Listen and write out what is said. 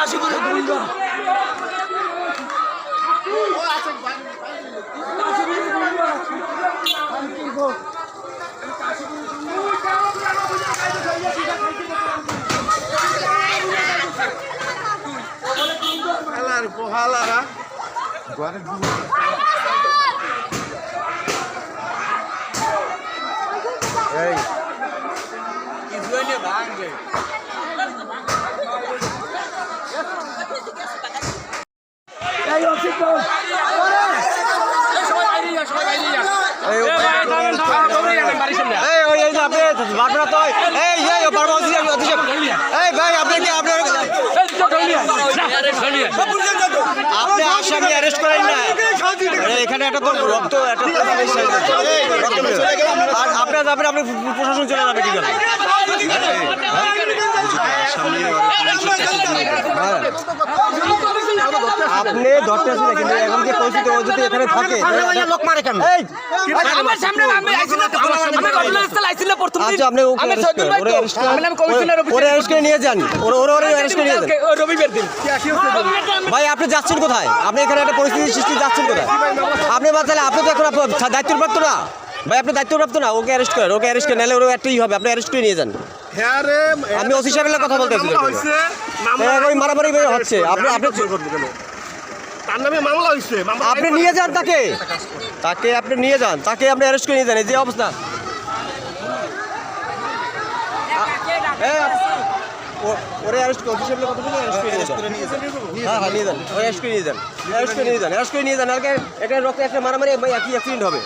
কাশি করে বলবা পোহালারা এই ভাঙবে আপনি আসামি অ্যারেস্ট করেন না এখানে একটা তো রক্ত আর আপনার যাবেন আপনি প্রশাসন চলে যাবে কি করে আপনি ধরতে আসেন কিন্তু এখন যে পরিস্থিতি ও যদি এখানে থাকে লোক মারে কেন আমার সামনে আমি আইছিলাম আমি ঘটনাস্থলে আইছিলাম প্রথম দিন আচ্ছা আপনি আমি সদুল ভাই আমি কমিশনার ওরে অ্যারেস্ট করে নিয়ে যান ওরে অ্যারেস্ট করে নিয়ে যান রবিবার দিন ভাই আপনি যাচ্ছেন কোথায় আপনি এখানে একটা পরিস্থিতি সৃষ্টি যাচ্ছেন কোথায় আপনি বাঁচালে আপনি তো এখন দায়িত্বপ্রাপ্ত না ভাই আপনি দায়িত্বপ্রাপ্ত না ওকে অ্যারেস্ট করেন ওকে অ্যারেস্ট করে নাহলে ওর একটাই হবে আপনি অ্যারেস্ট করে নিয়ে যান আমি ওসি সাহেবের কথা বলতেছিলাম ওই মারামারি হচ্ছে আপনি তার নামে মামলা হয়েছে আপনি নিয়ে যান তাকে আপনি নিয়ে যান তাকে আপনি অ্যারেস্ট করে নিয়ে যান এই যে অবস্থা ওরে অ্যারেস্ট করে অফিসের কথা বলে অ্যারেস্ট করে নিয়ে যান হ্যাঁ নিয়ে যান ওই অ্যারেস্ট করে নিয়ে যান অ্যারেস্ট করে নিয়ে যান আর এখানে রক্তে একটা মারামারি একই অ্যাক্সিডেন্ট হবে